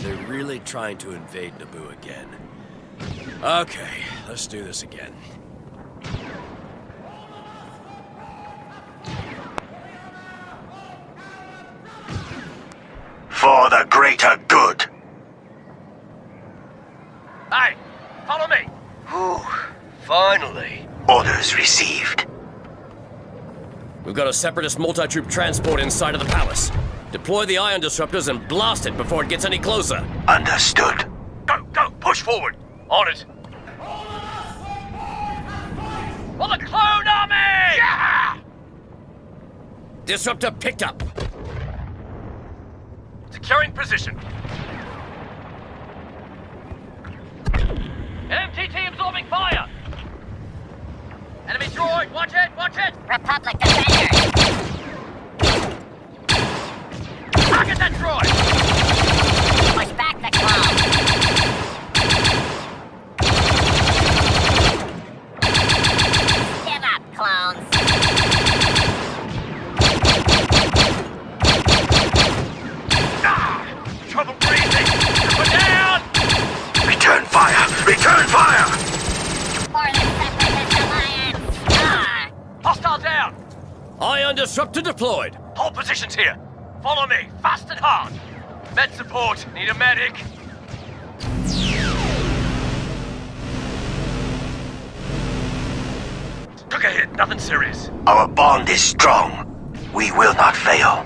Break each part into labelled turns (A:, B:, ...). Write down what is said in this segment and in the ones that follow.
A: they really trying to invade Naboo again? Okay, let's do this again.
B: For the greater good.
A: Hey, follow me! Whew, finally.
B: Orders received.
A: We've got a Separatist multi-troop transport inside of the palace. Deploy the ion disruptors and blast it before it gets any closer.
B: Understood.
A: Go, go, push forward. On it. For the Clone Army! Yeah! Disruptor picked up. Securing position. MTT absorbing fire! Enemy droid, watch it, watch it!
C: Republic defenders!
A: Target that droid!
C: Push back the clone! Give up, clones!
A: Trouble breathing! Put down!
B: Return fire! Return fire!
C: For the Separatist Alliance! Ah!
A: Hostile down! Ion disruptor deployed. Hold positions here. Follow me, fast and hard. Med support. Need a medic. Took a hit. Nothing serious.
B: Our bond is strong. We will not fail.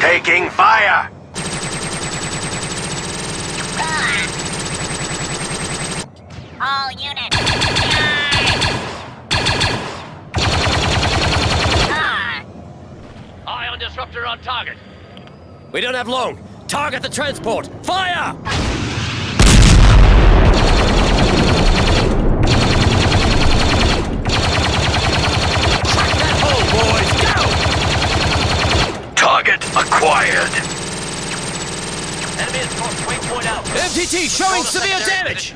B: Taking fire!
C: Ah! All units! Charge! Ah!
A: Ion disruptor on target. We don't have long. Target the transport. Fire! Track that hole, boys. Go!
B: Target acquired.
A: Enemy is crossed waypoint out. MTT showing severe damage.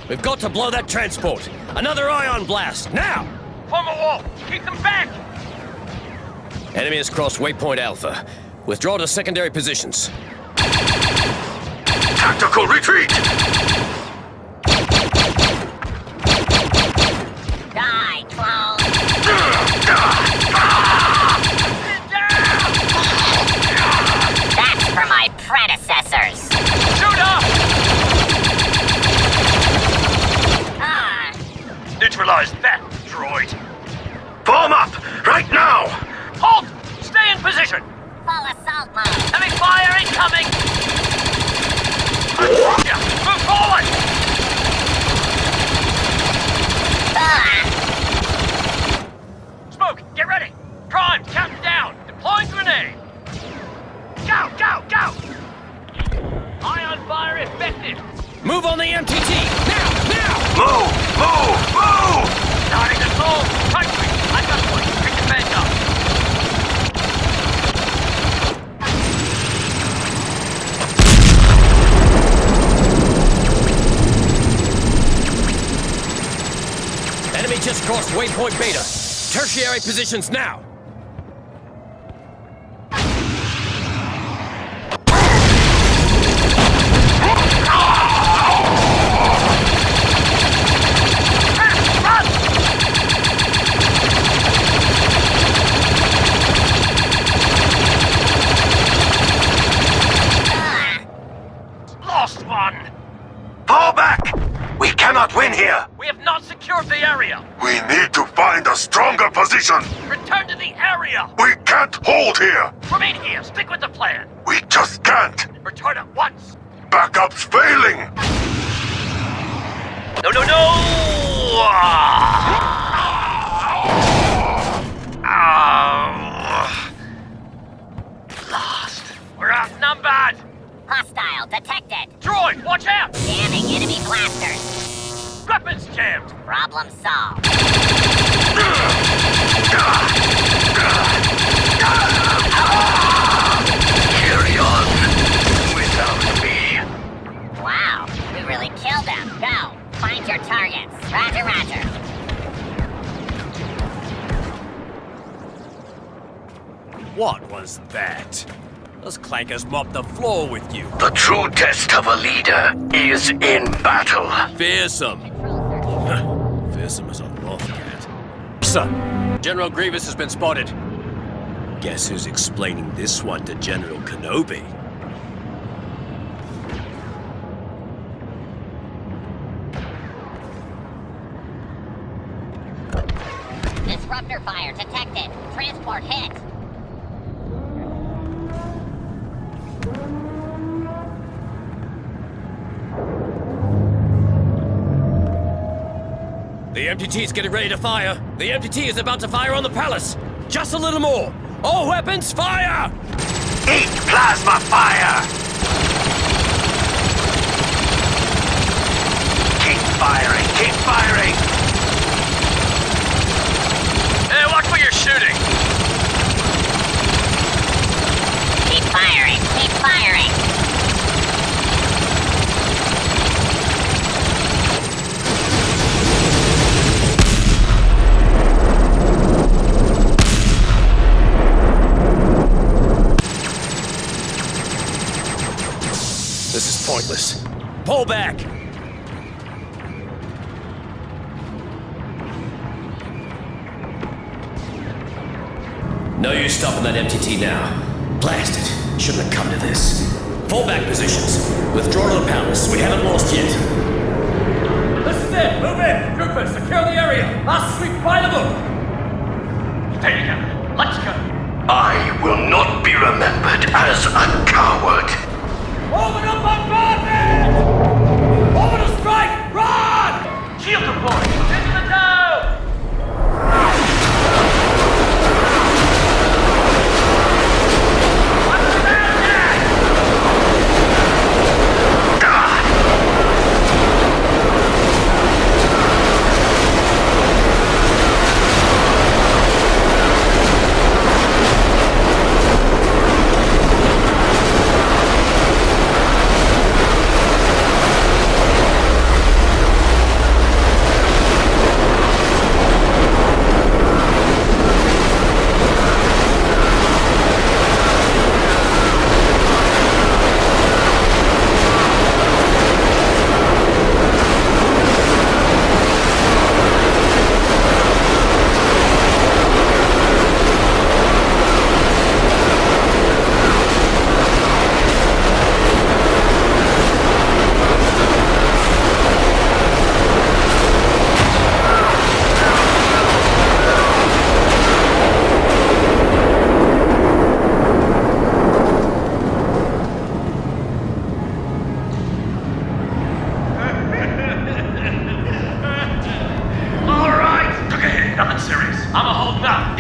A: We've got to blow that transport. Another ion blast, now! Form a wall! Keep them back! Enemy has crossed waypoint Alpha. Withdraw to secondary positions.
B: Tactical retreat!
C: Die, clone! That's for my predecessors!
A: Shoot up!
C: Ah!
A: Neutralize that, droid.
B: Form up! Right now!
A: Halt! Stay in position!
C: Full assault mode!
A: Enemy fire incoming! Yeah, move forward!
C: Ah!
A: Smoke, get ready! Primed, counting down! Deploying grenade! Go, go, go! Ion fire effective! Move on the MTT! Now, now!
B: Move! Move! Move!
A: Starting to slow! Country! I got one! Pick your bed up! Enemy just crossed waypoint Beta. Tertiary positions now! Lost one!
B: Fall back! We cannot win here!
A: We have not secured the area!
B: We need to find a stronger position!
A: Return to the area!
B: We can't hold here!
A: Remain here! Stick with the plan!
B: We just can't!
A: Return at once!
B: Backup's failing!
A: No, no, no! Lost. We're outnumbered!
C: Hostile detected!
A: Droid, watch out!
C: Jamming enemy blasters!
A: Weapons jammed!
C: Problem solved!
B: Carry on without me.
C: Wow, we really killed them. Go, find your targets. Roger, roger.
A: What was that? Those clankers mopped the floor with you.
B: The true test of a leader is in battle.
A: Fearsome. Fearsome as a loth cat. Sir, General Grievous has been spotted. Guess who's explaining this one to General Kenobi?
C: Disruptor fire detected. Transport hit.
A: The MTT's getting ready to fire. The MTT is about to fire on the palace. Just a little more. All weapons, fire!
B: Eat plasma fire! Keep firing, keep firing!
A: Hey, watch where you're shooting.
C: Keep firing. Keep firing.
A: This is pointless. Pull back! No use stopping that MTT now. Blast it. Shouldn't have come to this. Fall back positions. Withdraw to the palace. We haven't lost yet. This is it. Move in. Troopers, secure the area. Last sweep by the book. Stay together. Let's go.
B: I will not be remembered as a coward.
A: Open up on bombardment! Over to strike! Run! Shield deployed! Into the town! What's the matter?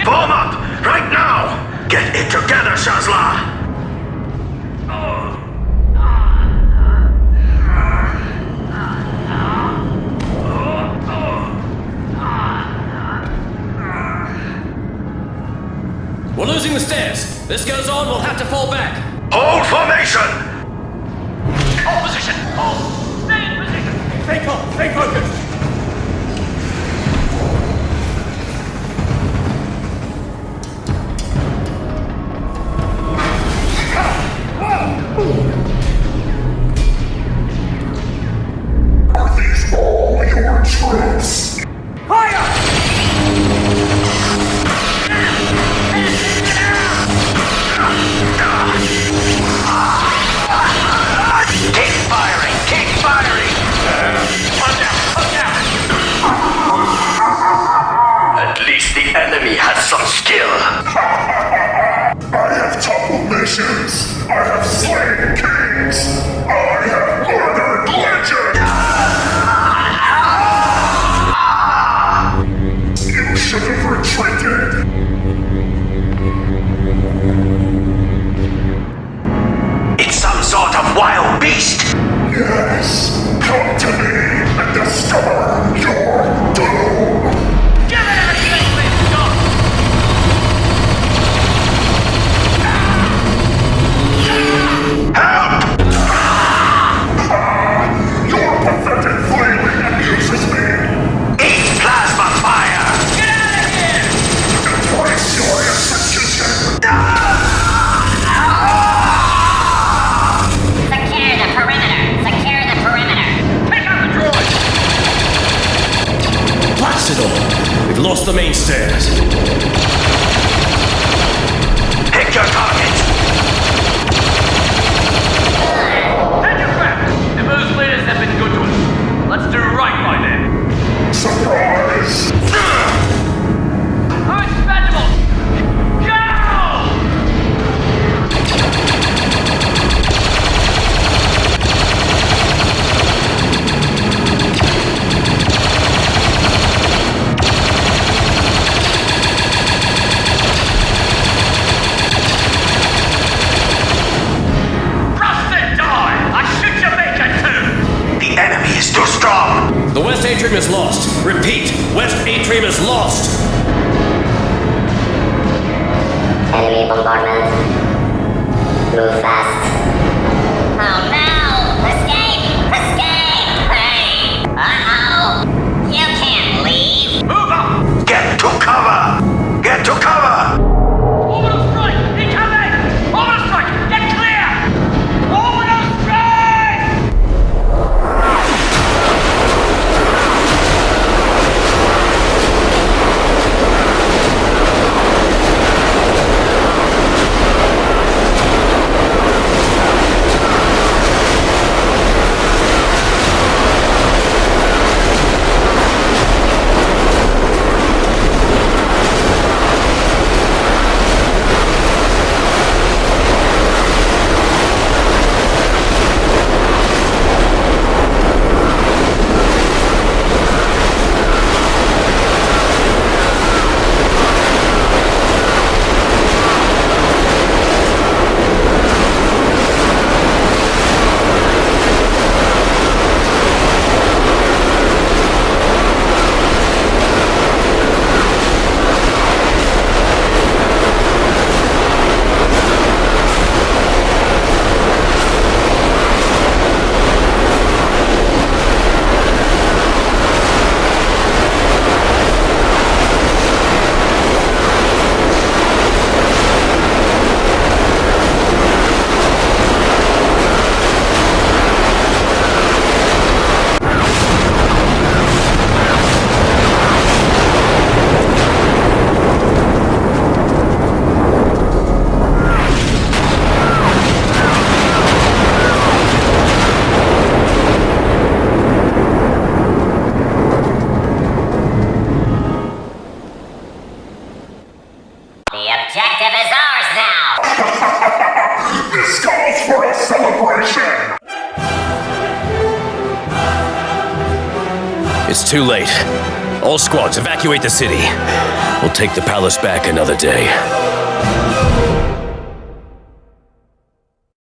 B: Form up! Right now! Get it together, Shazla!
A: We're losing the stairs. This goes on, we'll have to fall back.
B: Hold formation!
A: Hold position! Hold! Stay in position! Stay calm, stay focused!
D: Are these all your troops?
A: the main stairs.
B: Pick your target.
A: Stand your ground! Naboo's leaders have been good to us. Let's do right by them.
D: Surprise!
A: Who's expendable? Go!
B: The enemy is too strong.
A: The West Atrium is lost. Repeat, West Atrium is lost.
E: Enemy bombardment. Move fast.
C: Oh no! Escape! Escape! Hey! Uh-oh! You can't leave!
A: Move up!
B: Get to cover. Get to cover.
A: Orbital strike! Incoming! Orbital strike! Get clear! Orbital strike!
C: The objective is ours now!
D: This calls for a celebration!
A: It's too late. All squads, evacuate the city. We'll take the palace back another day.